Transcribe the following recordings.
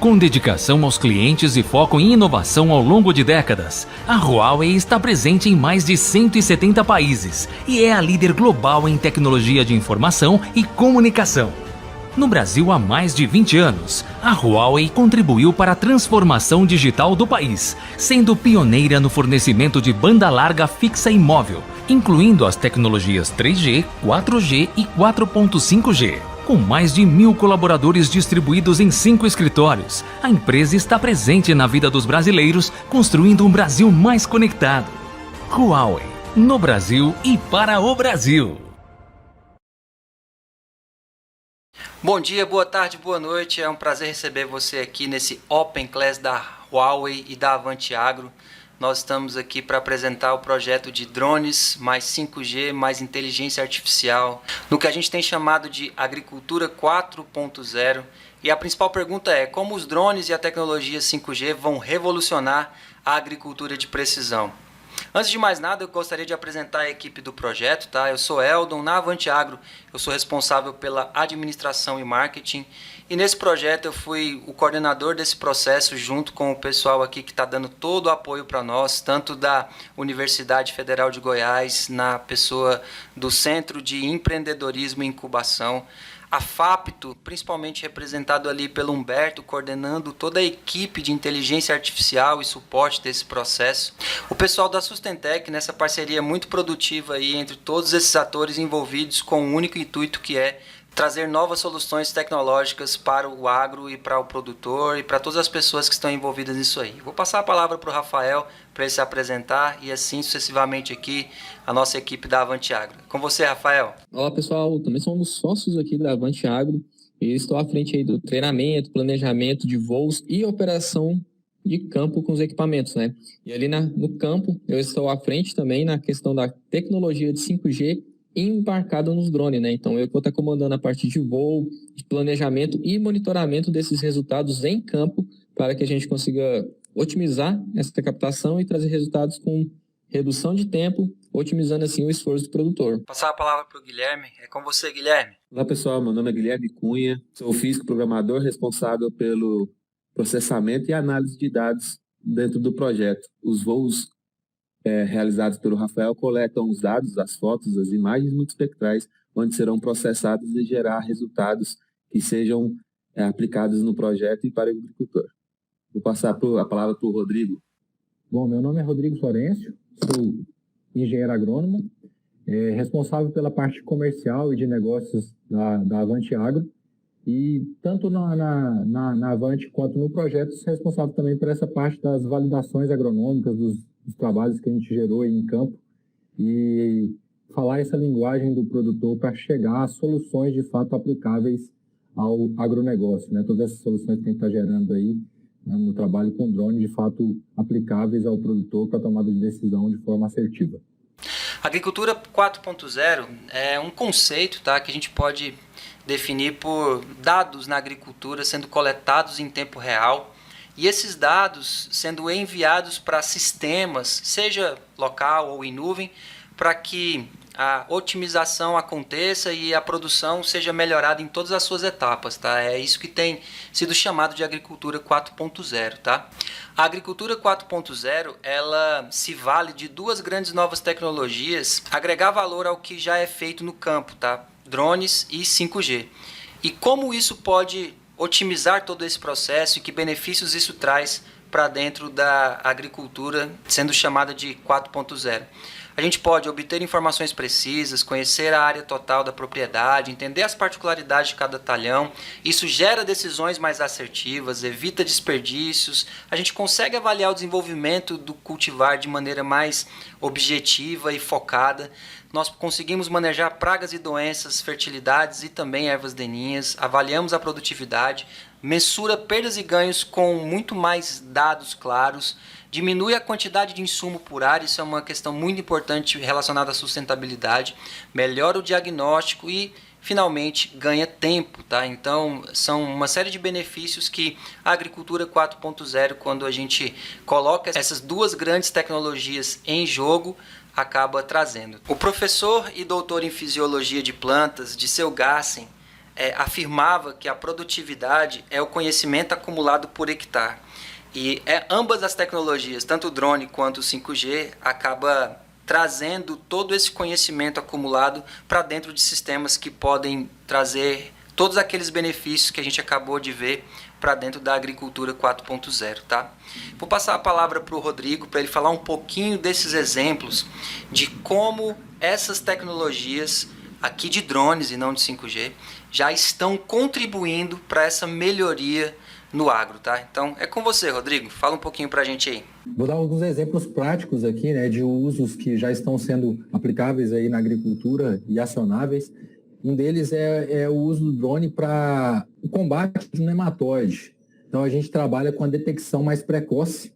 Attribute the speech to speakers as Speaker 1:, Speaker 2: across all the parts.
Speaker 1: Com dedicação aos clientes e foco em inovação ao longo de décadas, a Huawei está presente em mais de 170 países e é a líder global em tecnologia de informação e comunicação. No Brasil há mais de 20 anos, a Huawei contribuiu para a transformação digital do país, sendo pioneira no fornecimento de banda larga fixa e móvel, incluindo as tecnologias 3G, 4G e 4.5G. Com mais de 1.000 colaboradores distribuídos em 5 escritórios, a empresa está presente na vida dos brasileiros, construindo um Brasil mais conectado. Huawei, no Brasil e para o Brasil.
Speaker 2: Bom dia, boa tarde, boa noite. É um prazer receber você aqui nesse Open Class da Huawei e da Avante Agro. Nós estamos aqui para apresentar o projeto de drones, mais 5G, mais inteligência artificial, no que a gente tem chamado de Agricultura 4.0. E a principal pergunta é: como os drones e a tecnologia 5G vão revolucionar a agricultura de precisão? Antes de mais nada, eu gostaria de apresentar a equipe do projeto, tá? Eu sou Eldon, na Avante Agro, eu sou responsável pela administração e marketing. E nesse projeto eu fui o coordenador desse processo junto com o pessoal aqui que está dando todo o apoio para nós, tanto da Universidade Federal de Goiás, na pessoa do Centro de Empreendedorismo e Incubação, a FAPTO, principalmente representado ali pelo Humberto, coordenando toda a equipe de inteligência artificial e suporte desse processo. O pessoal da Sustentec, nessa parceria muito produtiva aí entre todos esses atores envolvidos com um único intuito, que é trazer novas soluções tecnológicas para o agro e para o produtor e para todas as pessoas que estão envolvidas nisso aí. Vou passar a palavra para o Rafael para ele se apresentar e assim sucessivamente aqui a nossa equipe da Avante Agro. Com você, Rafael.
Speaker 3: Olá, pessoal. Também somos sócios aqui da Avante Agro e estou à frente aí do treinamento, planejamento de voos e operação de campo com os equipamentos, né? E ali no campo eu estou à frente também na questão da tecnologia de 5G embarcado nos drones, né? Então eu vou estar comandando a parte de voo, de planejamento e monitoramento desses resultados em campo para que a gente consiga otimizar essa captação e trazer resultados com redução de tempo, otimizando assim o esforço do produtor.
Speaker 2: Passar a palavra para o Guilherme. É com você, Guilherme.
Speaker 4: Olá, pessoal. Meu nome é Guilherme Cunha. Sou físico programador responsável pelo processamento e análise de dados dentro do projeto. Os voos realizados pelo Rafael coletam os dados, as fotos, as imagens multispectrais, onde serão processados e gerar resultados que sejam aplicados no projeto e para o agricultor. Vou passar a palavra para o Rodrigo.
Speaker 5: Bom, meu nome é Rodrigo Florencio, sou engenheiro agrônomo, responsável pela parte comercial e de negócios da Avante Agro, e tanto na Avante quanto no projeto sou responsável também por essa parte das validações agronômicas, dos trabalhos que a gente gerou aí em campo, e falar essa linguagem do produtor para chegar a soluções de fato aplicáveis ao agronegócio, né? Todas essas soluções que a gente está gerando aí, né, no trabalho com drone, de fato aplicáveis ao produtor para tomada de decisão de forma assertiva.
Speaker 2: Agricultura 4.0 é um conceito, tá, que a gente pode definir por dados na agricultura sendo coletados em tempo real e esses dados sendo enviados para sistemas, seja local ou em nuvem, para que a otimização aconteça e a produção seja melhorada em todas as suas etapas, tá? É isso que tem sido chamado de agricultura 4.0, tá? A agricultura 4.0, ela se vale de duas grandes novas tecnologias, agregar valor ao que já é feito no campo, tá? Drones e 5G. E como isso pode otimizar todo esse processo e que benefícios isso traz para dentro da agricultura, sendo chamada de 4.0. A gente pode obter informações precisas, conhecer a área total da propriedade, entender as particularidades de cada talhão. Isso gera decisões mais assertivas, evita desperdícios. A gente consegue avaliar o desenvolvimento do cultivar de maneira mais objetiva e focada. Nós conseguimos manejar pragas e doenças, fertilidades e também ervas daninhas. Avaliamos a produtividade, mensura perdas e ganhos com muito mais dados claros. Diminui a quantidade de insumo por área, isso é uma questão muito importante relacionada à sustentabilidade, melhora o diagnóstico e, finalmente, ganha tempo, tá? Então, são uma série de benefícios que a agricultura 4.0, quando a gente coloca essas duas grandes tecnologias em jogo, acaba trazendo. O professor e doutor em fisiologia de plantas, Disseu Gassen, afirmava que a produtividade é o conhecimento acumulado por hectare. E ambas as tecnologias, tanto o drone quanto o 5G, acaba trazendo todo esse conhecimento acumulado para dentro de sistemas que podem trazer todos aqueles benefícios que a gente acabou de ver para dentro da agricultura 4.0, tá? Vou passar a palavra para o Rodrigo para ele falar um pouquinho desses exemplos de como essas tecnologias aqui de drones e não de 5G já estão contribuindo para essa melhoria no agro, tá? Então é com você, Rodrigo. Fala um pouquinho para a gente aí.
Speaker 5: Vou dar alguns exemplos práticos aqui, né, de usos que já estão sendo aplicáveis aí na agricultura e acionáveis. Um deles é o uso do drone para o combate do nematóide. Então, a gente trabalha com a detecção mais precoce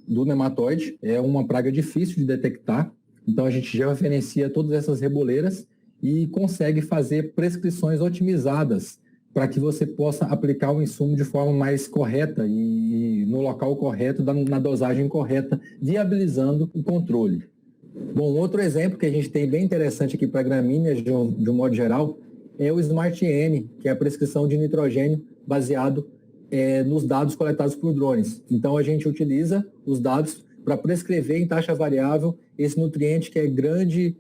Speaker 5: do nematóide. É uma praga difícil de detectar. Então, a gente já referencia todas essas reboleiras e consegue fazer prescrições otimizadas para que você possa aplicar o insumo de forma mais correta e no local correto, na dosagem correta, viabilizando o controle. Bom, outro exemplo que a gente tem bem interessante aqui para gramíneas, de um modo geral, é o Smart N, que é a prescrição de nitrogênio baseado nos dados coletados por drones. Então, a gente utiliza os dados para prescrever em taxa variável esse nutriente que é grande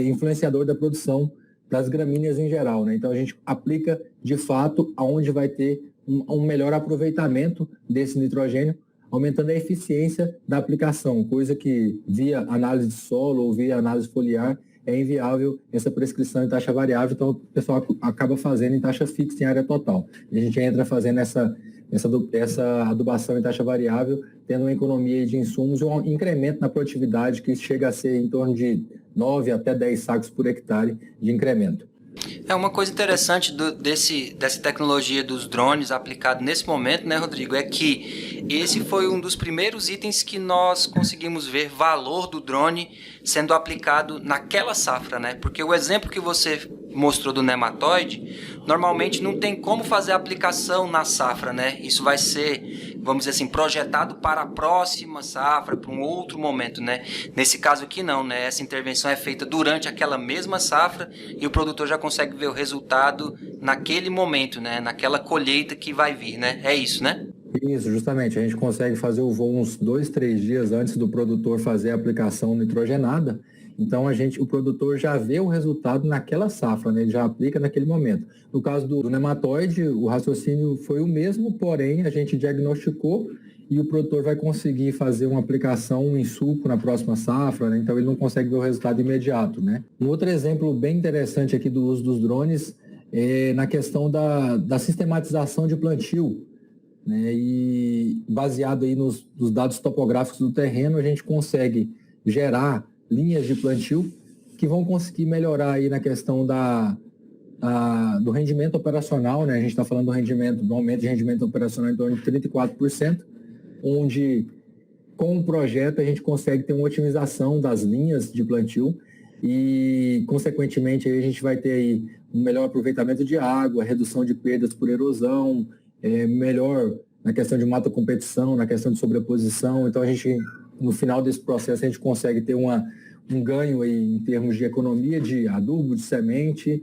Speaker 5: influenciador da produção das gramíneas em geral, né? Então, a gente aplica, de fato, aonde vai ter um melhor aproveitamento desse nitrogênio, aumentando a eficiência da aplicação, coisa que via análise de solo ou via análise foliar é inviável essa prescrição em taxa variável, então o pessoal acaba fazendo em taxa fixa em área total. E a gente entra fazendo essa adubação em taxa variável, tendo uma economia de insumos e um incremento na produtividade que chega a ser em torno de 9 até 10 sacos por hectare de incremento.
Speaker 2: Uma coisa interessante dessa tecnologia dos drones aplicado nesse momento, né, Rodrigo, é que esse foi um dos primeiros itens que nós conseguimos ver valor do drone sendo aplicado naquela safra, né? Porque o exemplo que você mostrou do nematóide, normalmente não tem como fazer a aplicação na safra, né? Isso vai ser, vamos dizer assim, projetado para a próxima safra, para um outro momento, né? Nesse caso aqui não, né? Essa intervenção é feita durante aquela mesma safra e o produtor já consegue ver o resultado naquele momento, né? Naquela colheita que vai vir, né? É isso, né?
Speaker 5: Isso, justamente. A gente consegue fazer o voo uns 2, 3 dias antes do produtor fazer a aplicação nitrogenada. Então, o produtor já vê o resultado naquela safra, né? Ele já aplica naquele momento. No caso do nematóide, o raciocínio foi o mesmo, porém, a gente diagnosticou e o produtor vai conseguir fazer uma aplicação em sulco na próxima safra, né? Então ele não consegue ver o resultado imediato, né? Um outro exemplo bem interessante aqui do uso dos drones é na questão da sistematização de plantio, né? E baseado aí nos dados topográficos do terreno, a gente consegue gerar linhas de plantio que vão conseguir melhorar aí na questão do rendimento operacional, né? A gente está falando do aumento de rendimento operacional em torno de 34%, onde com o projeto a gente consegue ter uma otimização das linhas de plantio e, consequentemente, aí a gente vai ter aí um melhor aproveitamento de água, redução de perdas por erosão, melhor na questão de mata competição, na questão de sobreposição. Então, a gente, no final desse processo, a gente consegue ter um ganho aí em termos de economia de adubo, de semente,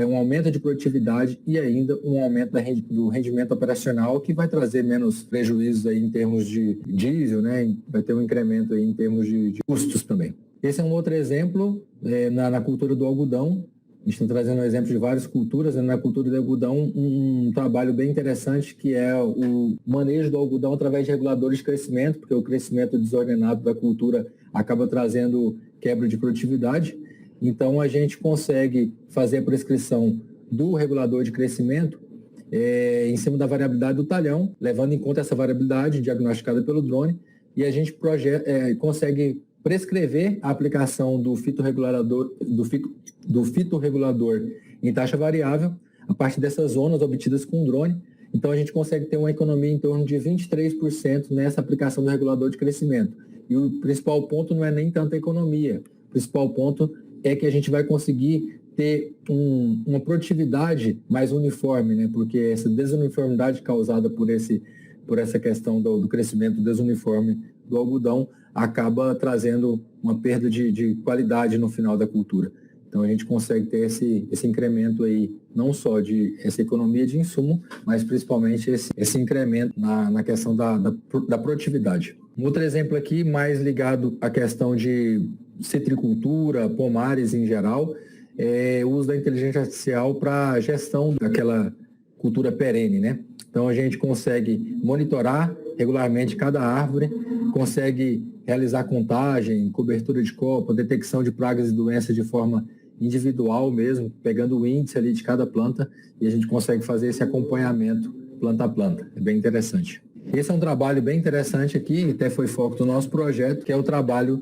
Speaker 5: um aumento de produtividade e ainda um aumento do rendimento operacional que vai trazer menos prejuízos aí em termos de diesel, né? Vai ter um incremento aí em termos de custos também. Esse é um outro exemplo na cultura do algodão. A gente está trazendo um exemplo de várias culturas, né? Na cultura do algodão, um trabalho bem interessante que é o manejo do algodão através de reguladores de crescimento, porque o crescimento desordenado da cultura acaba trazendo quebra de produtividade. Então, a gente consegue fazer a prescrição do regulador de crescimento em cima da variabilidade do talhão, levando em conta essa variabilidade diagnosticada pelo drone, e a gente consegue prescrever a aplicação do fitorregulador em taxa variável a partir dessas zonas obtidas com o drone. Então, a gente consegue ter uma economia em torno de 23% nessa aplicação do regulador de crescimento. E o principal ponto não é nem tanto a economia. O principal ponto é que a gente vai conseguir ter uma produtividade mais uniforme, né? Porque essa desuniformidade causada por essa questão do crescimento desuniforme do algodão acaba trazendo uma perda de qualidade no final da cultura. Então, a gente consegue ter esse incremento aí não só de essa economia de insumo, mas principalmente esse incremento na questão da produtividade. Um outro exemplo aqui, mais ligado à questão de citricultura, pomares em geral, é o uso da inteligência artificial para a gestão daquela cultura perene, né? Então a gente consegue monitorar regularmente cada árvore, consegue realizar contagem, cobertura de copa, detecção de pragas e doenças de forma individual mesmo, pegando o índice ali de cada planta, e a gente consegue fazer esse acompanhamento planta a planta. É bem interessante. Esse é um trabalho bem interessante aqui, até foi foco do nosso projeto, que é o trabalho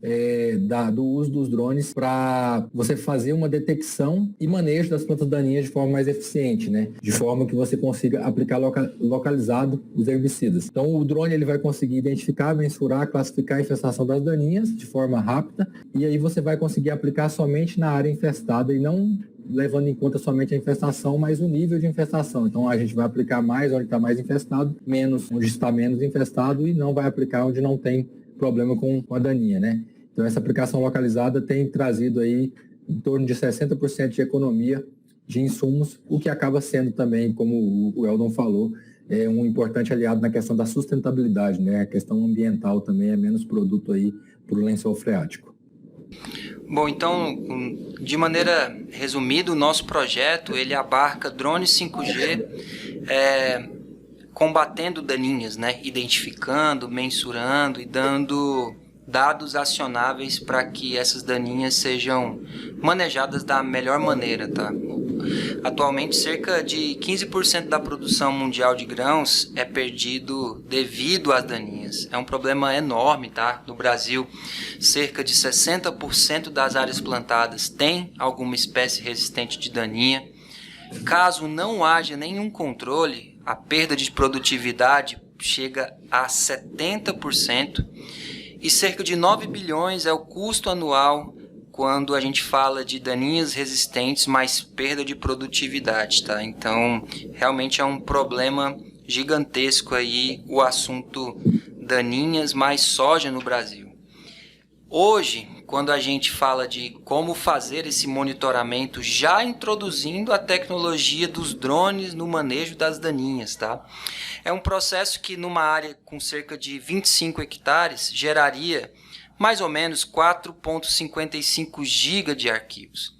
Speaker 5: do uso dos drones para você fazer uma detecção e manejo das plantas daninhas de forma mais eficiente, né? De forma que você consiga aplicar localizado os herbicidas. Então o drone ele vai conseguir identificar, mensurar, classificar a infestação das daninhas de forma rápida, e aí você vai conseguir aplicar somente na área infestada e não levando em conta somente a infestação, mas o nível de infestação. Então, a gente vai aplicar mais onde está mais infestado, menos onde está menos infestado, e não vai aplicar onde não tem problema com a daninha, né? Então, essa aplicação localizada tem trazido aí em torno de 60% de economia de insumos, o que acaba sendo também, como o Eldon falou, um importante aliado na questão da sustentabilidade, né? A questão ambiental também é menos produto aí para o lençol freático.
Speaker 2: Bom, então, de maneira resumida, o nosso projeto ele abarca drones 5G combatendo daninhas, né? Identificando, mensurando e dando dados acionáveis para que essas daninhas sejam manejadas da melhor maneira, tá? Atualmente, cerca de 15% da produção mundial de grãos é perdido devido às daninhas. É um problema enorme, tá? No Brasil, cerca de 60% das áreas plantadas tem alguma espécie resistente de daninha. Caso não haja nenhum controle, a perda de produtividade chega a 70%. E cerca de 9 bilhões é o custo anual quando a gente fala de daninhas resistentes mais perda de produtividade, tá? Então, realmente é um problema gigantesco aí o assunto daninhas mais soja no Brasil. Hoje, quando a gente fala de como fazer esse monitoramento, já introduzindo a tecnologia dos drones no manejo das daninhas, tá? É um processo que numa área com cerca de 25 hectares geraria mais ou menos 4,55 GB de arquivos.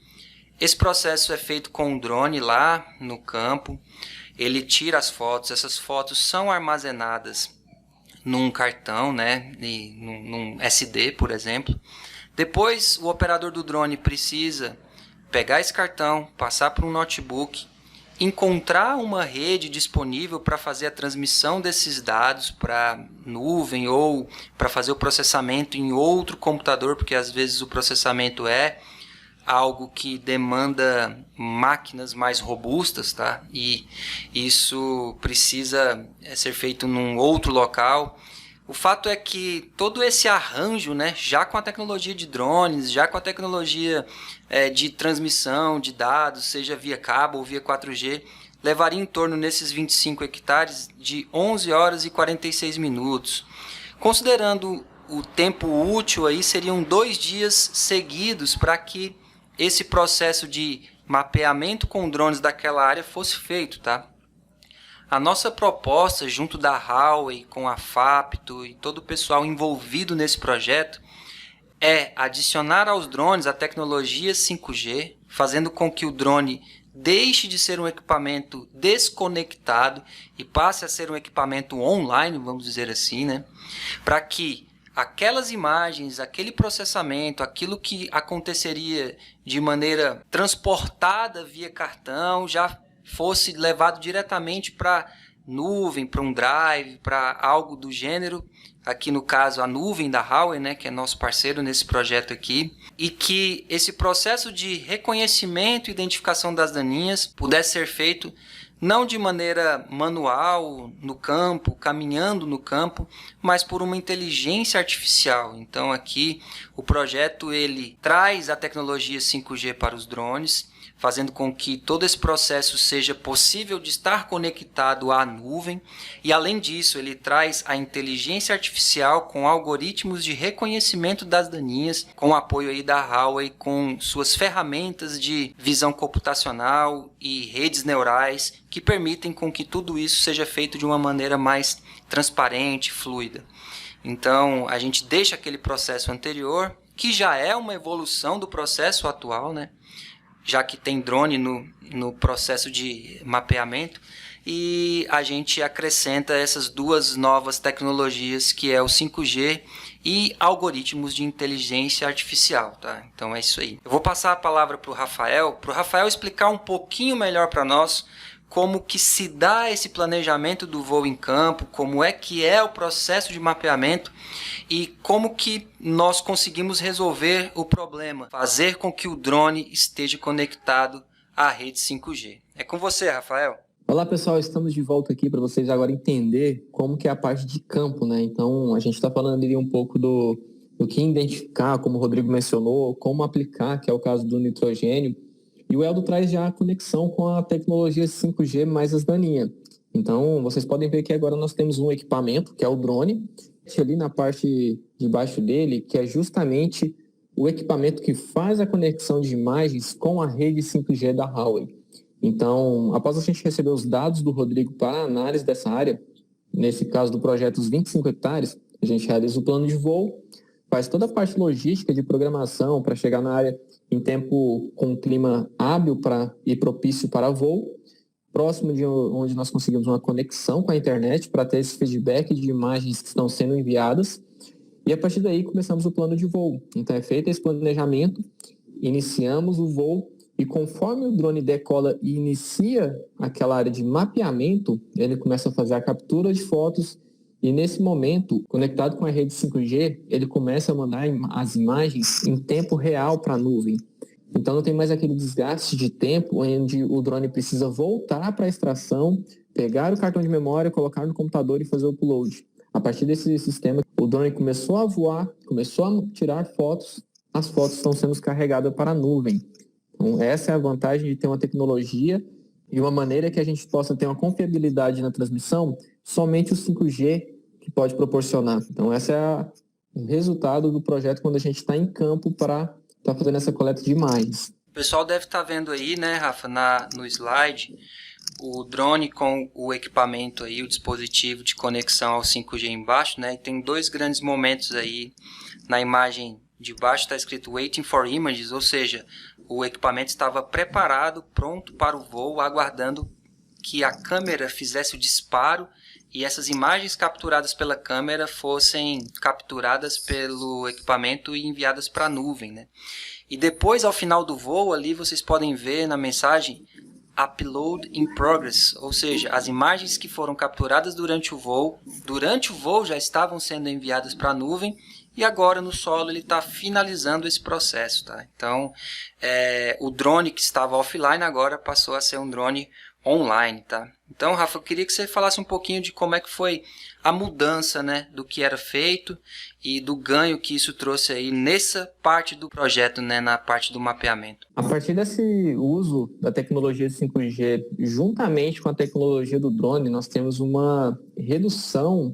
Speaker 2: Esse processo é feito com um drone lá no campo, ele tira as fotos, essas fotos são armazenadas num cartão, né, num SD, por exemplo. Depois, o operador do drone precisa pegar esse cartão, passar para um notebook, encontrar uma rede disponível para fazer a transmissão desses dados para nuvem ou para fazer o processamento em outro computador, porque às vezes o processamento é algo que demanda máquinas mais robustas, tá? E isso precisa ser feito num outro local. O fato é que todo esse arranjo, né, já com a tecnologia de drones, já com a tecnologia de transmissão de dados, seja via cabo ou via 4G, levaria em torno, nesses 25 hectares, de 11 horas e 46 minutos. Considerando o tempo útil, aí seriam 2 dias seguidos para que esse processo de mapeamento com drones daquela área fosse feito, tá? A nossa proposta, junto da Huawei, com a Fapto e todo o pessoal envolvido nesse projeto, é adicionar aos drones a tecnologia 5G, fazendo com que o drone deixe de ser um equipamento desconectado e passe a ser um equipamento online, vamos dizer assim, né? Para que aquelas imagens, aquele processamento, aquilo que aconteceria de maneira transportada via cartão, já fosse levado diretamente para nuvem, para um drive, para algo do gênero, aqui no caso a nuvem da Huawei, né, que é nosso parceiro nesse projeto aqui, e que esse processo de reconhecimento e identificação das daninhas pudesse ser feito não de maneira manual, no campo, caminhando no campo, mas por uma inteligência artificial. Então aqui o projeto ele traz a tecnologia 5G para os drones, fazendo com que todo esse processo seja possível de estar conectado à nuvem. E além disso, ele traz a inteligência artificial com algoritmos de reconhecimento das daninhas, com o apoio aí da Huawei, com suas ferramentas de visão computacional e redes neurais que permitem com que tudo isso seja feito de uma maneira mais transparente, fluida. Então, a gente deixa aquele processo anterior, que já é uma evolução do processo atual, né? Já que tem drone no processo de mapeamento, e a gente acrescenta essas duas novas tecnologias, que é o 5G e algoritmos de inteligência artificial, tá? Então é isso aí. Eu vou passar a palavra para o Rafael explicar um pouquinho melhor para nós como que se dá esse planejamento do voo em campo, como é que é o processo de mapeamento e como que nós conseguimos resolver o problema, fazer com que o drone esteja conectado à rede 5G. É com você, Rafael.
Speaker 3: Olá pessoal, estamos de volta aqui para vocês agora entender como que é a parte de campo, né? Então a gente está falando ali um pouco do que identificar, como o Rodrigo mencionou, como aplicar, que é o caso do nitrogênio. E o Eldo traz já a conexão com a tecnologia 5G mais as daninhas. Então, vocês podem ver que agora nós temos um equipamento, que é o drone, ali na parte de baixo dele, que é justamente o equipamento que faz a conexão de imagens com a rede 5G da Huawei. Então, após a gente receber os dados do Rodrigo para a análise dessa área, nesse caso do projeto dos 25 hectares, a gente realiza o plano de voo, faz toda a parte logística de programação para chegar na área em tempo com clima hábil e propício para voo, próximo de onde nós conseguimos uma conexão com a internet para ter esse feedback de imagens que estão sendo enviadas, e a partir daí começamos o plano de voo. Então é feito esse planejamento, iniciamos o voo, e conforme o drone decola e inicia aquela área de mapeamento, ele começa a fazer a captura de fotos. E nesse momento, conectado com a rede 5G, ele começa a mandar as imagens em tempo real para a nuvem. Então não tem mais aquele desgaste de tempo onde o drone precisa voltar para a extração, pegar o cartão de memória, colocar no computador e fazer o upload. A partir desse sistema, o drone começou a voar, começou a tirar fotos, as fotos estão sendo carregadas para a nuvem. Então essa é a vantagem de ter uma tecnologia e uma maneira que a gente possa ter uma confiabilidade na transmissão, somente o 5G que pode proporcionar. Então, esse é o resultado do projeto quando a gente está em campo para estar fazendo essa coleta de imagens.
Speaker 2: O pessoal deve estar vendo aí, né, Rafa, no slide, o drone com o equipamento aí, o dispositivo de conexão ao 5G embaixo, né, e tem dois grandes momentos aí. Na imagem de baixo está escrito Waiting for Images, ou seja, o equipamento estava preparado, pronto para o voo, aguardando que a câmera fizesse o disparo e essas imagens capturadas pela câmera fossem capturadas pelo equipamento e enviadas para a nuvem, né? E depois, ao final do voo, ali vocês podem ver na mensagem Upload in Progress, ou seja, as imagens que foram capturadas durante o voo já estavam sendo enviadas para a nuvem e agora no solo ele está finalizando esse processo, tá? Então, o drone que estava offline agora passou a ser um drone online, tá? Então, Rafa, eu queria que você falasse um pouquinho de como é que foi a mudança, né, do que era feito e do ganho que isso trouxe aí nessa parte do projeto, né, na parte do mapeamento.
Speaker 3: A partir desse uso da tecnologia 5G, juntamente com a tecnologia do drone, nós temos uma redução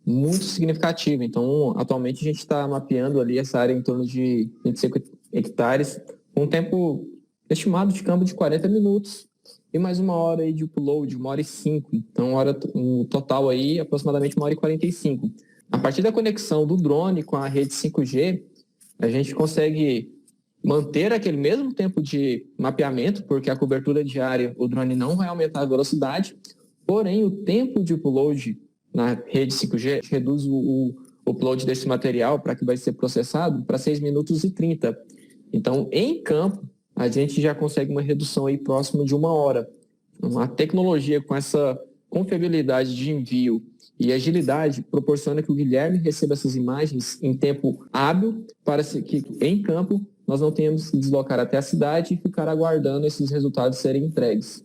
Speaker 3: muito significativa. Então, atualmente a gente está mapeando ali essa área em torno de 25 hectares, com um tempo estimado de campo de 40 minutos, e mais uma hora aí de upload, 1h05. Então, um total aí, aproximadamente 1h45. A partir da conexão do drone com a rede 5G, a gente consegue manter aquele mesmo tempo de mapeamento, porque a cobertura diária, o drone não vai aumentar a velocidade, porém o tempo de upload na rede 5G reduz o upload desse material para que vai ser processado para 6 minutos e 30. Então, em campo, a gente já consegue uma redução aí próximo de 1 hora. A tecnologia com essa confiabilidade de envio e agilidade proporciona que o Guilherme receba essas imagens em tempo hábil para que em campo nós não tenhamos que deslocar até a cidade e ficar aguardando esses resultados serem entregues.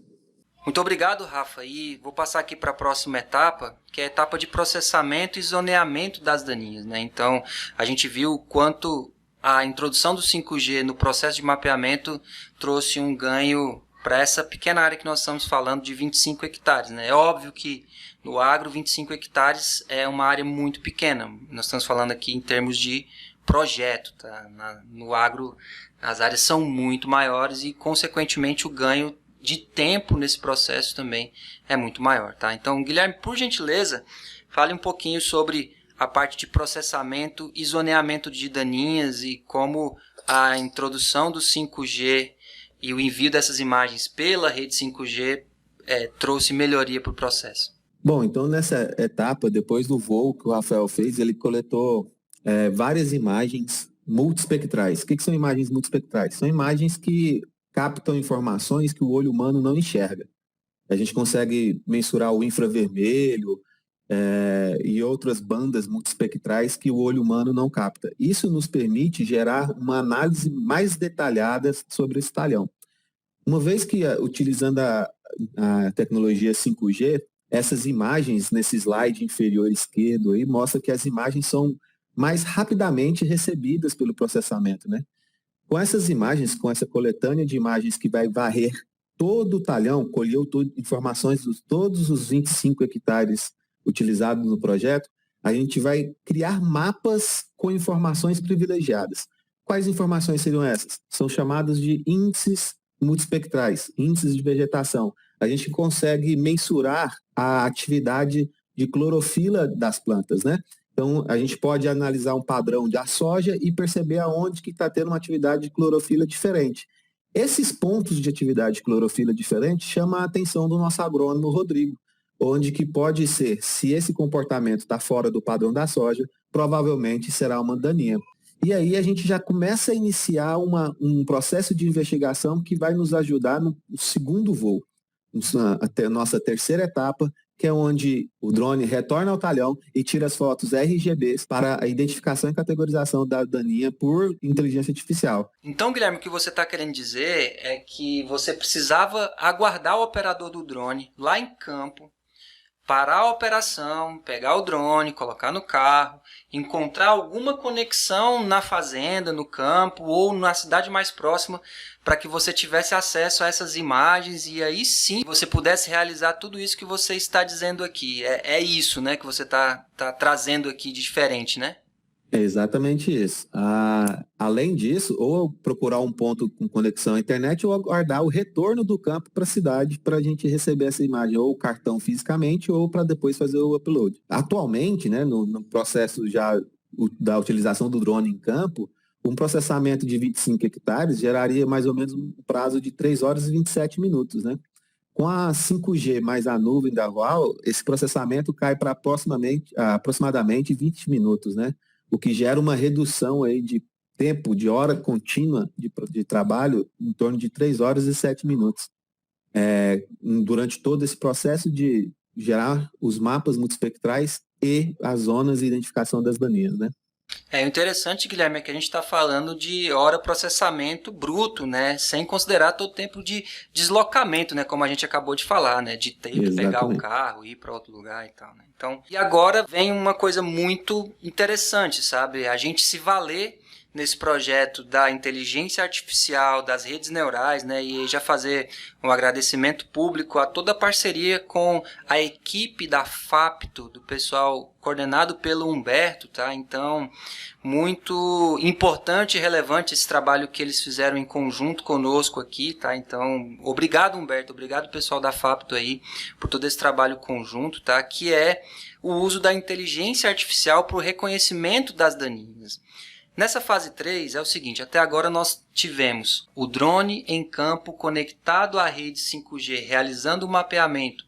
Speaker 2: Muito obrigado, Rafa. E vou passar aqui para a próxima etapa, que é a etapa de processamento e zoneamento das daninhas, né? Então, a gente viu quanto a introdução do 5G no processo de mapeamento trouxe um ganho para essa pequena área que nós estamos falando de 25 hectares. Né? É óbvio que no agro, 25 hectares é uma área muito pequena. Nós estamos falando aqui em termos de projeto. Tá? No agro, as áreas são muito maiores e, consequentemente, o ganho de tempo nesse processo também é muito maior. Tá? Então, Guilherme, por gentileza, fale um pouquinho sobre a parte de processamento e zoneamento de daninhas e como a introdução do 5G e o envio dessas imagens pela rede 5G trouxe melhoria para o processo.
Speaker 4: Bom, então nessa etapa, depois do voo que o Rafael fez, ele coletou várias imagens multispectrais. O que são imagens multispectrais? São imagens que captam informações que o olho humano não enxerga. A gente consegue mensurar o infravermelho e outras bandas multispectrais que o olho humano não capta. Isso nos permite gerar uma análise mais detalhada sobre esse talhão. Uma vez que, utilizando a tecnologia 5G, essas imagens nesse slide inferior esquerdo aí mostra que as imagens são mais rapidamente recebidas pelo processamento, né? Com essas imagens, com essa coletânea de imagens que vai varrer todo o talhão, colheu informações de todos os 25 hectares utilizados no projeto, a gente vai criar mapas com informações privilegiadas. Quais informações seriam essas? São chamados de índices multispectrais, índices de vegetação. A gente consegue mensurar a atividade de clorofila das plantas, né? Então, a gente pode analisar um padrão da soja e perceber aonde que está tendo uma atividade de clorofila diferente. Esses pontos de atividade de clorofila diferente chamam a atenção do nosso agrônomo Rodrigo, onde que pode ser, se esse comportamento está fora do padrão da soja, provavelmente será uma daninha. E aí a gente já começa a iniciar um processo de investigação que vai nos ajudar no segundo voo, até a nossa terceira etapa, que é onde o drone retorna ao talhão e tira as fotos RGBs para a identificação e categorização da daninha por inteligência artificial.
Speaker 2: Então, Guilherme, o que você está querendo dizer é que você precisava aguardar o operador do drone lá em campo, parar a operação, pegar o drone, colocar no carro, encontrar alguma conexão na fazenda, no campo ou na cidade mais próxima para que você tivesse acesso a essas imagens e aí sim você pudesse realizar tudo isso que você está dizendo aqui. É isso, né, que você está trazendo aqui de diferente, né?
Speaker 4: É exatamente isso. Além disso, ou procurar um ponto com conexão à internet ou aguardar o retorno do campo para a cidade para a gente receber essa imagem, ou o cartão fisicamente ou para depois fazer o upload. Atualmente, né, no processo já da utilização do drone em campo, um processamento de 25 hectares geraria mais ou menos um prazo de 3 horas e 27 minutos, né? Com a 5G mais a nuvem da Huawei, esse processamento cai para aproximadamente 20 minutos, né? O que gera uma redução aí de tempo, de hora contínua de trabalho, em torno de 3 horas e 7 minutos. Durante todo esse processo de gerar os mapas multispectrais e as zonas de identificação das daninhas, né?
Speaker 2: O interessante, Guilherme, é que a gente está falando de hora processamento bruto, né? Sem considerar todo o tempo de deslocamento, né? Como a gente acabou de falar, né? De ter que pegar o carro, ir para outro lugar e tal, né? Então, e agora vem uma coisa muito interessante, sabe? A gente se valer nesse projeto da inteligência artificial, das redes neurais, né? E já fazer um agradecimento público a toda a parceria com a equipe da Fapto, do pessoal coordenado pelo Humberto, tá? Então, muito importante e relevante esse trabalho que eles fizeram em conjunto conosco aqui, tá? Então, obrigado, Humberto, obrigado pessoal da Fapto aí por todo esse trabalho conjunto, tá? Que é o uso da inteligência artificial para o reconhecimento das daninhas. Nessa fase 3 é o seguinte, até agora nós tivemos o drone em campo conectado à rede 5G, realizando o mapeamento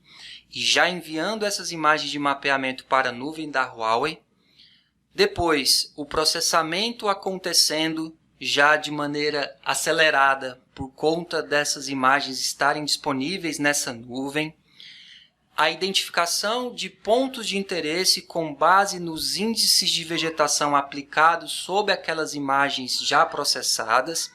Speaker 2: e já enviando essas imagens de mapeamento para a nuvem da Huawei. Depois, o processamento acontecendo já de maneira acelerada por conta dessas imagens estarem disponíveis nessa nuvem. A identificação de pontos de interesse com base nos índices de vegetação aplicados sobre aquelas imagens já processadas.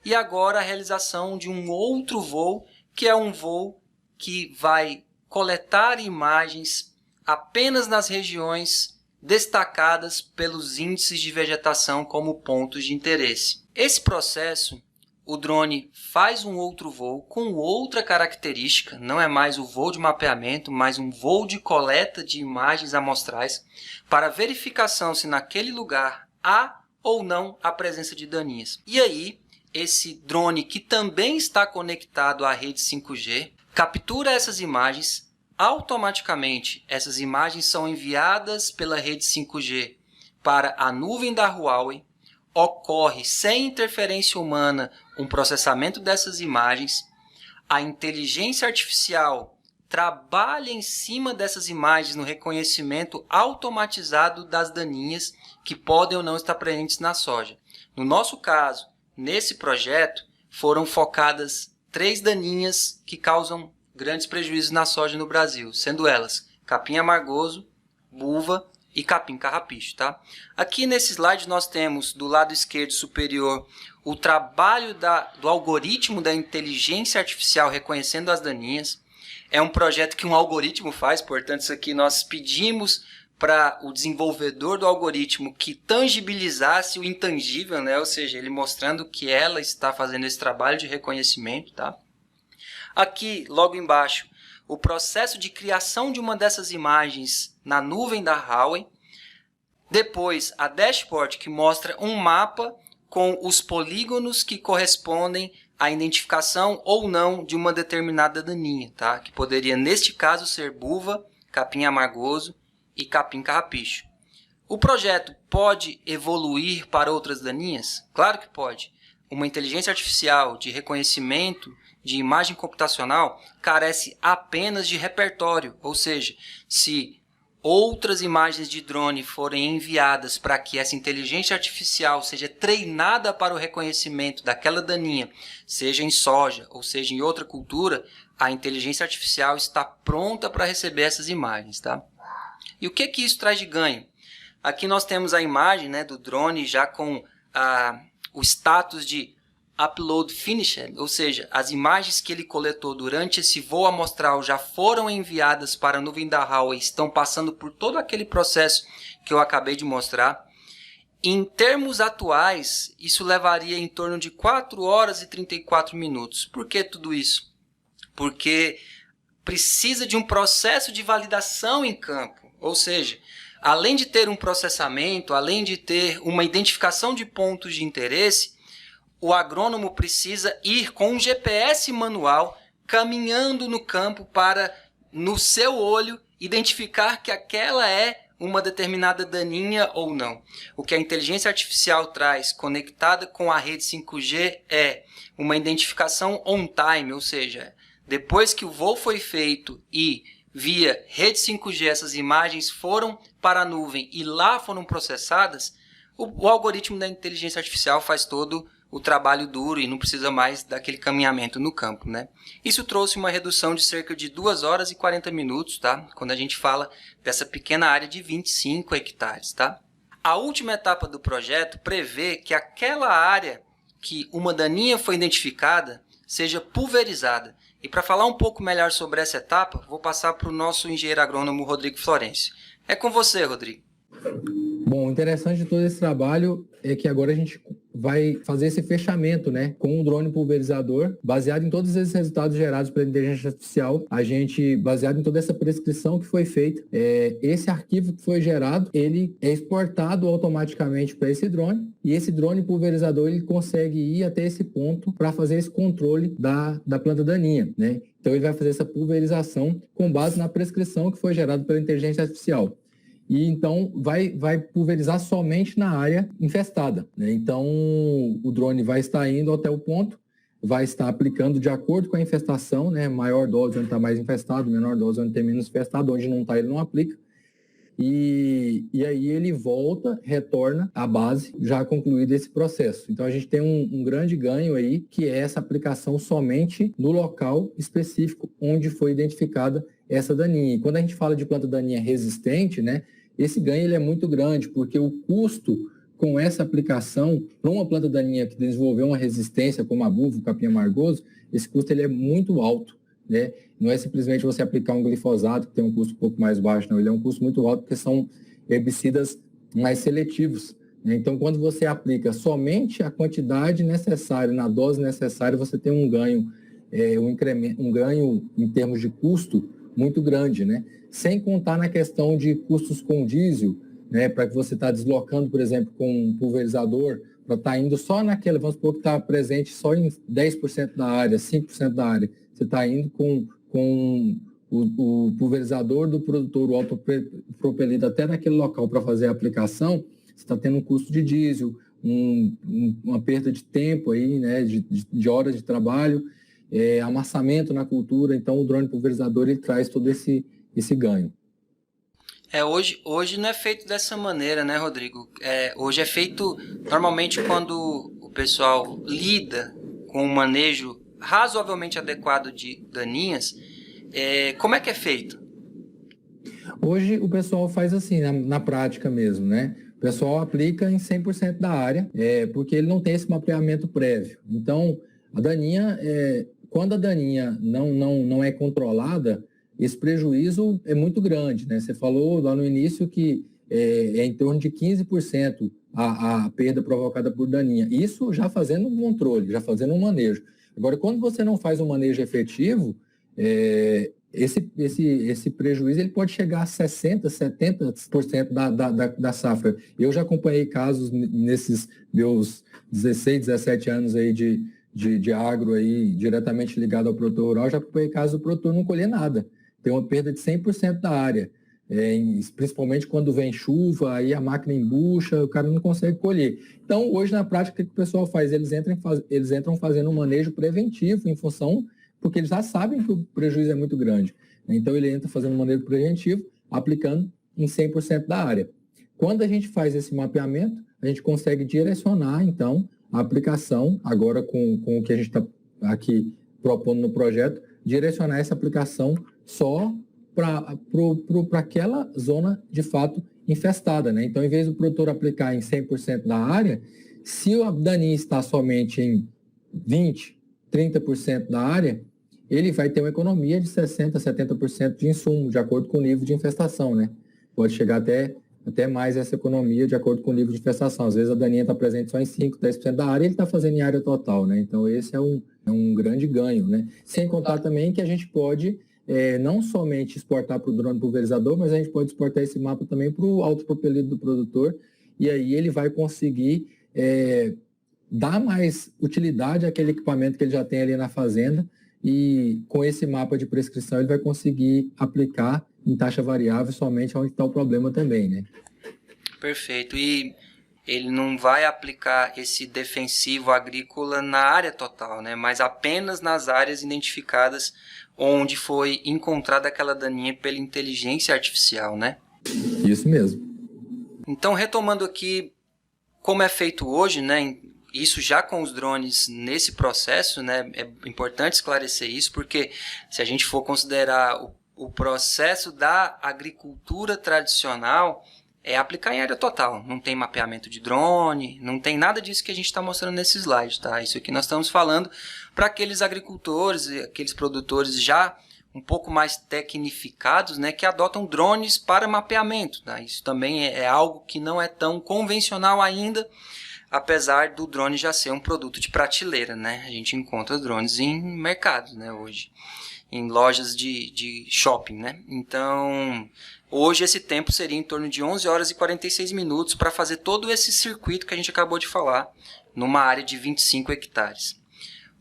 Speaker 2: E agora a realização de um outro voo, que é um voo que vai coletar imagens apenas nas regiões destacadas pelos índices de vegetação como pontos de interesse. Esse processo, o drone faz um outro voo com outra característica, não é mais o voo de mapeamento, mas um voo de coleta de imagens amostrais para verificação se naquele lugar há ou não a presença de daninhas. E aí, esse drone que também está conectado à rede 5G, captura essas imagens. Automaticamente, essas imagens são enviadas pela rede 5G para a nuvem da Huawei. Ocorre sem interferência humana um processamento dessas imagens. A inteligência artificial trabalha em cima dessas imagens no reconhecimento automatizado das daninhas que podem ou não estar presentes na soja. No nosso caso, nesse projeto, foram focadas 3 daninhas que causam grandes prejuízos na soja no Brasil, sendo elas capim amargoso, buva e capim carrapicho. Tá? Aqui nesse slide nós temos do lado esquerdo superior o trabalho do algoritmo da inteligência artificial reconhecendo as daninhas. É um projeto que um algoritmo faz, portanto isso aqui nós pedimos para o desenvolvedor do algoritmo que tangibilizasse o intangível, né? Ou seja, ele mostrando que ela está fazendo esse trabalho de reconhecimento. Tá? Aqui, logo embaixo, o processo de criação de uma dessas imagens na nuvem da Huawei. Depois, a dashboard, que mostra um mapa com os polígonos que correspondem à identificação ou não de uma determinada daninha, tá? Que poderia, neste caso, ser buva, capim amargoso e capim carrapicho. O projeto pode evoluir para outras daninhas? Claro que pode. Uma inteligência artificial de reconhecimento de imagem computacional carece apenas de repertório, ou seja, se outras imagens de drone forem enviadas para que essa inteligência artificial seja treinada para o reconhecimento daquela daninha, seja em soja ou seja em outra cultura, a inteligência artificial está pronta para receber essas imagens. Tá? E o que isso traz de ganho? Aqui nós temos a imagem, né, do drone já com o status de Upload Finished, ou seja, as imagens que ele coletou durante esse voo amostral já foram enviadas para a nuvem da Huawei, estão passando por todo aquele processo que eu acabei de mostrar. Em termos atuais, isso levaria em torno de 4 horas e 34 minutos. Por que tudo isso? Porque precisa de um processo de validação em campo, ou seja, além de ter um processamento, além de ter uma identificação de pontos de interesse, o agrônomo precisa ir com um GPS manual caminhando no campo para, no seu olho, identificar que aquela é uma determinada daninha ou não. O que a inteligência artificial traz conectada com a rede 5G é uma identificação on time, ou seja, depois que o voo foi feito e via rede 5G essas imagens foram para a nuvem e lá foram processadas, o algoritmo da inteligência artificial faz todo o trabalho duro e não precisa mais daquele caminhamento no campo, né? Isso trouxe uma redução de cerca de 2 horas e 40 minutos, tá? Quando a gente fala dessa pequena área de 25 hectares, tá? A última etapa do projeto prevê que aquela área que uma daninha foi identificada seja pulverizada. E para falar um pouco melhor sobre essa etapa, vou passar para o nosso engenheiro agrônomo Rodrigo Florencio. É com você, Rodrigo.
Speaker 5: Bom, o interessante de todo esse trabalho é que agora a gente vai fazer esse fechamento, né, com um drone pulverizador, baseado em todos esses resultados gerados pela inteligência artificial, baseado em toda essa prescrição que foi feita, esse arquivo que foi gerado, ele é exportado automaticamente para esse drone, e esse drone pulverizador, ele consegue ir até esse ponto para fazer esse controle da planta daninha, né? Então ele vai fazer essa pulverização com base na prescrição que foi gerada pela inteligência artificial. E então vai pulverizar somente na área infestada, né? Então o drone vai estar indo até o ponto, vai estar aplicando de acordo com a infestação, né? Maior dose onde está mais infestado, menor dose onde tem menos infestado, onde não está ele não aplica. E aí ele volta, retorna à base, já concluído esse processo. Então a gente tem um grande ganho aí, que é essa aplicação somente no local específico onde foi identificada essa daninha. E quando a gente fala de planta daninha resistente, né, esse ganho ele é muito grande, porque o custo com essa aplicação para uma planta daninha que desenvolveu uma resistência, como a buva, o capim amargoso, esse custo ele é muito alto, né? Não é simplesmente você aplicar um glifosato, que tem um custo um pouco mais baixo, não. Ele é um custo muito alto, porque são herbicidas mais seletivos. Então, quando você aplica somente a quantidade necessária, na dose necessária, você tem um ganho, um ganho em termos de custo muito grande, né? Sem contar na questão de custos com diesel, né? Para que você está deslocando, por exemplo, com um pulverizador, para estar indo só naquela, vamos supor que está presente só em 10% da área, 5% da área. Você está indo com o pulverizador do produtor, o autopropelido, até naquele local para fazer a aplicação, você está tendo um custo de diesel, uma perda de tempo aí, né, de horas de trabalho, amassamento na cultura. Então, o drone pulverizador ele traz todo esse ganho.
Speaker 2: Hoje não é feito dessa maneira, né, Rodrigo? Hoje é feito normalmente quando o pessoal lida com um manejo razoavelmente adequado de daninhas. Como é que é feito?
Speaker 5: Hoje o pessoal faz assim, na prática mesmo, né? O pessoal aplica em 100% da área, porque ele não tem esse mapeamento prévio. Então, a daninha, quando a daninha não é controlada, esse prejuízo é muito grande, né? Você falou lá no início que é em torno de 15% a perda provocada por daninha. Isso já fazendo um controle, já fazendo um manejo. Agora, quando você não faz um manejo efetivo, esse prejuízo ele pode chegar a 60%, 70% da safra. Eu já acompanhei casos nesses meus 16, 17 anos aí de agro aí, diretamente ligado ao produtor rural, já acompanhei casos do produtor não colher nada. Tem uma perda de 100% da área. Principalmente quando vem chuva, aí a máquina embucha, o cara não consegue colher. Então, hoje, na prática, o que o pessoal faz? Eles entram fazendo um manejo preventivo em função, porque eles já sabem que o prejuízo é muito grande. Então, ele entra fazendo um manejo preventivo, aplicando em 100% da área. Quando a gente faz esse mapeamento, a gente consegue direcionar, então, a aplicação, agora com o que a gente está aqui propondo no projeto, direcionar essa aplicação só para aquela zona, de fato, infestada, né? Então, em vez do produtor aplicar em 100% da área, se a daninha está somente em 20%, 30% da área, ele vai ter uma economia de 60%, 70% de insumo, de acordo com o nível de infestação, né? Pode chegar até mais essa economia de acordo com o nível de infestação. Às vezes a daninha está presente só em 5%, 10% da área e ele está fazendo em área total, né? Então, esse é um grande ganho, né? Sem contar também que a gente pode não somente exportar para o drone pulverizador, mas a gente pode exportar esse mapa também para o autopropelido do produtor, e aí ele vai conseguir dar mais utilidade àquele equipamento que ele já tem ali na fazenda, e com esse mapa de prescrição ele vai conseguir aplicar em taxa variável somente onde está o problema também, né?
Speaker 2: Perfeito. E ele não vai aplicar esse defensivo agrícola na área total, né? Mas apenas nas áreas identificadas onde foi encontrada aquela daninha pela inteligência artificial, né?
Speaker 5: Isso mesmo.
Speaker 2: Então, retomando aqui como é feito hoje, né? Isso já com os drones nesse processo, né? É importante esclarecer isso, porque se a gente for considerar o processo da agricultura tradicional, é aplicar em área total. Não tem mapeamento de drone, não tem nada disso que a gente está mostrando nesse slide, tá? Isso aqui nós estamos falando para aqueles agricultores, aqueles produtores já um pouco mais tecnificados, né, que adotam drones para mapeamento, tá? Isso também é algo que não é tão convencional ainda, apesar do drone já ser um produto de prateleira, né? A gente encontra drones em mercados, né, hoje, em lojas de shopping, né? Então, hoje esse tempo seria em torno de 11 horas e 46 minutos para fazer todo esse circuito que a gente acabou de falar, numa área de 25 hectares.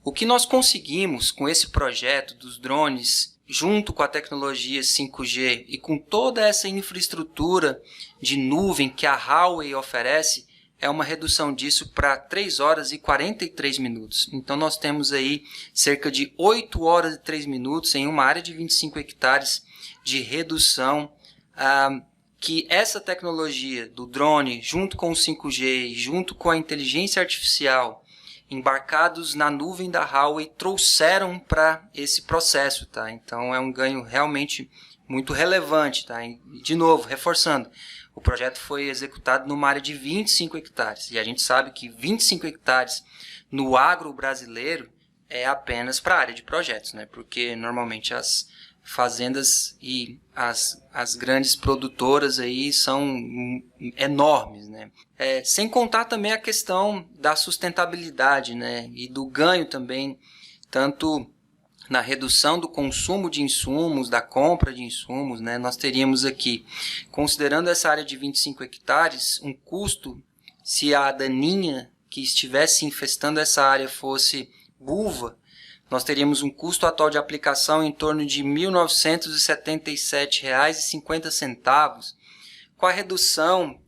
Speaker 2: O que nós conseguimos com esse projeto dos drones, junto com a tecnologia 5G e com toda essa infraestrutura de nuvem que a Huawei oferece, é uma redução disso para 3 horas e 43 minutos. Então nós temos aí cerca de 8 horas e 3 minutos em uma área de 25 hectares de redução, que essa tecnologia do drone, junto com o 5G, junto com a inteligência artificial, embarcados na nuvem da Huawei, trouxeram para esse processo, tá? Então é um ganho realmente muito relevante, tá? E, de novo, reforçando, o projeto foi executado numa área de 25 hectares. E a gente sabe que 25 hectares no agro brasileiro é apenas para a área de projetos, né? Porque normalmente as fazendas e as grandes produtoras aí são enormes, né? Sem contar também a questão da sustentabilidade, né? E do ganho também, tanto na redução do consumo de insumos, da compra de insumos, né? Nós teríamos aqui, considerando essa área de 25 hectares, um custo, se a daninha que estivesse infestando essa área fosse buva, nós teríamos um custo atual de aplicação em torno de R$ 1.977,50. Com a redução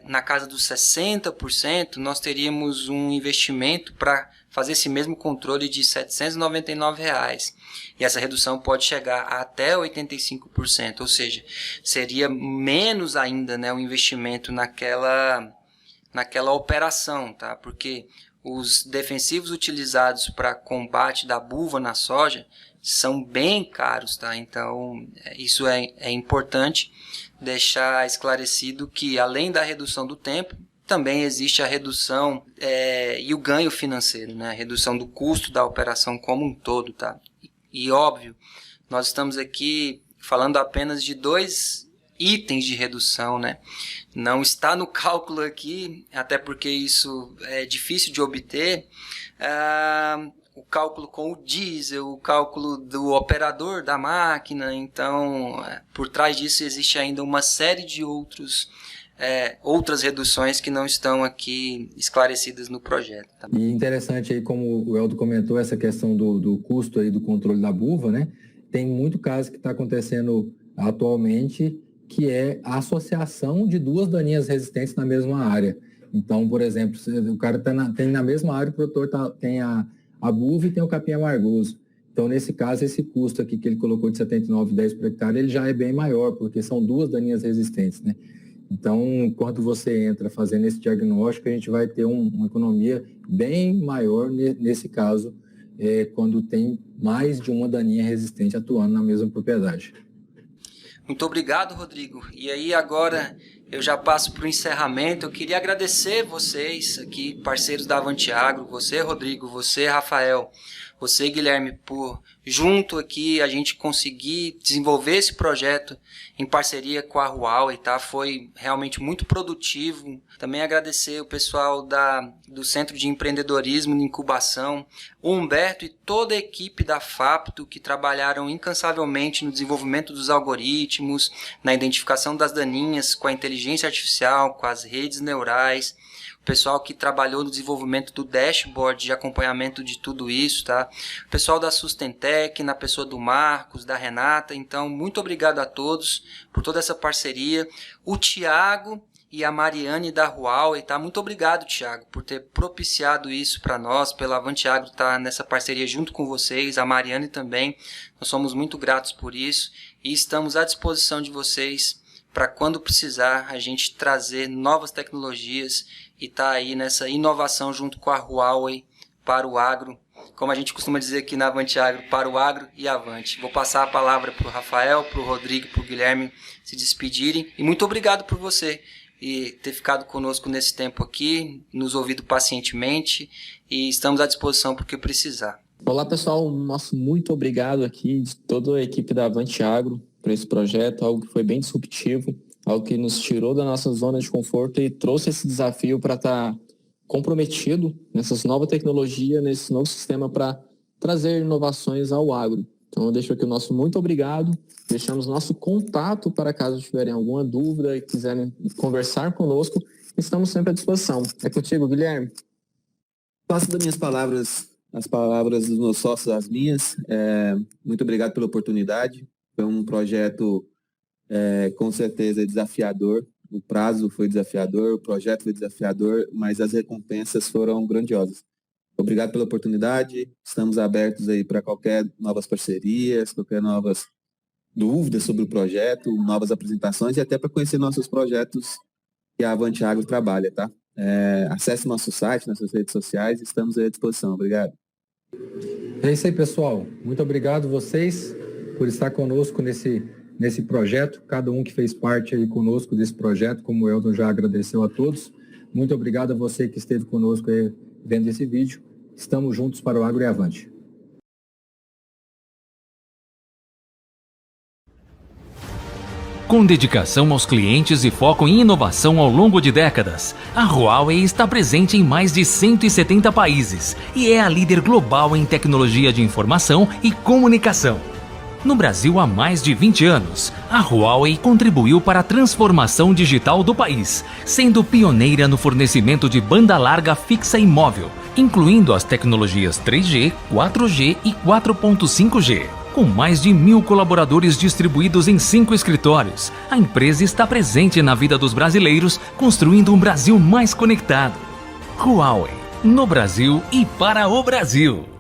Speaker 2: na casa dos 60%, nós teríamos um investimento para fazer esse mesmo controle de R$ 799. E essa redução pode chegar a até 85%, ou seja, seria menos ainda, né, o investimento naquela operação, tá? Porque os defensivos utilizados para combate da buva na soja são bem caros, tá? Então, isso é importante deixar esclarecido que, além da redução do tempo, também existe a redução e o ganho financeiro, né? A redução do custo da operação como um todo, tá? E, óbvio, nós estamos aqui falando apenas de 2 itens de redução, né? Não está no cálculo aqui, até porque isso é difícil de obter, o cálculo com o diesel, o cálculo do operador da máquina. Então, por trás disso existe ainda uma série de outras reduções que não estão aqui esclarecidas no projeto. Tá?
Speaker 5: E interessante aí, como o Eldo comentou, essa questão do custo aí do controle da buva, né? Tem muito caso que está acontecendo atualmente, que é a associação de 2 daninhas resistentes na mesma área. Então, por exemplo, o cara tem na mesma área, o produtor tem a buva e tem o capim amargoso. Então, nesse caso, esse custo aqui que ele colocou de R$ 79,10 por hectare, ele já é bem maior, porque são 2 daninhas resistentes, né? Então, quando você entra fazendo esse diagnóstico, a gente vai ter uma economia bem maior nesse caso, quando tem mais de uma daninha resistente atuando na mesma propriedade.
Speaker 2: Muito obrigado, Rodrigo. E aí agora eu já passo para o encerramento. Eu queria agradecer vocês aqui, parceiros da Avante Agro, você, Rodrigo, você, Rafael, você, Guilherme, por junto aqui a gente conseguir desenvolver esse projeto em parceria com a Huawei, tá? Foi realmente muito produtivo. Também agradecer o pessoal do Centro de Empreendedorismo e Incubação, o Humberto e toda a equipe da Fapto que trabalharam incansavelmente no desenvolvimento dos algoritmos, na identificação das daninhas com a inteligência artificial, com as redes neurais, o pessoal que trabalhou no desenvolvimento do dashboard de acompanhamento de tudo isso, tá? O pessoal da Sustentec, na pessoa do Marcos, da Renata. Então, muito obrigado a todos por toda essa parceria. O Thiago e a Mariane da Huawei, tá? Muito obrigado, Thiago, por ter propiciado isso para nós, pela Avante Agro estar nessa parceria junto com vocês, a Mariane também. Nós somos muito gratos por isso e estamos à disposição de vocês para quando precisar a gente trazer novas tecnologias e tá aí nessa inovação junto com a Huawei para o agro, como a gente costuma dizer aqui na Avante Agro, para o agro e avante. Vou passar a palavra para o Rafael, para o Rodrigo, para o Guilherme se despedirem. E muito obrigado por você e ter ficado conosco nesse tempo aqui, nos ouvido pacientemente e estamos à disposição para o que precisar.
Speaker 3: Olá, pessoal. Nosso muito obrigado aqui de toda a equipe da Avante Agro por esse projeto, algo que foi bem disruptivo, algo que nos tirou da nossa zona de conforto e trouxe esse desafio para estar comprometido nessas novas tecnologias, nesse novo sistema para trazer inovações ao agro. Então, eu deixo aqui o nosso muito obrigado, deixamos nosso contato para caso tiverem alguma dúvida e quiserem conversar conosco, estamos sempre à disposição. É contigo, Guilherme.
Speaker 4: Faço das minhas palavras, as palavras dos meus sócios, as minhas. Muito obrigado pela oportunidade. Foi um projeto com certeza desafiador, o prazo foi desafiador, o projeto foi desafiador, mas as recompensas foram grandiosas. Obrigado pela oportunidade, estamos abertos aí para qualquer novas parcerias, qualquer novas dúvidas sobre o projeto, novas apresentações e até para conhecer nossos projetos que a Avante Agro trabalha, tá? Acesse nosso site, nossas redes sociais, estamos à disposição. Obrigado.
Speaker 5: É isso aí, pessoal. Muito obrigado vocês por estar conosco nesse projeto, cada um que fez parte aí conosco desse projeto, como o Elton já agradeceu a todos. Muito obrigado a você que esteve conosco aí vendo esse vídeo. Estamos juntos para o Agro e Avante.
Speaker 1: Com dedicação aos clientes e foco em inovação ao longo de décadas, a Huawei está presente em mais de 170 países e é a líder global em tecnologia de informação e comunicação. No Brasil há mais de 20 anos, a Huawei contribuiu para a transformação digital do país, sendo pioneira no fornecimento de banda larga fixa e móvel, incluindo as tecnologias 3G, 4G e 4.5G. Com mais de 1.000 colaboradores distribuídos em 5 escritórios, a empresa está presente na vida dos brasileiros, construindo um Brasil mais conectado. Huawei, no Brasil e para o Brasil.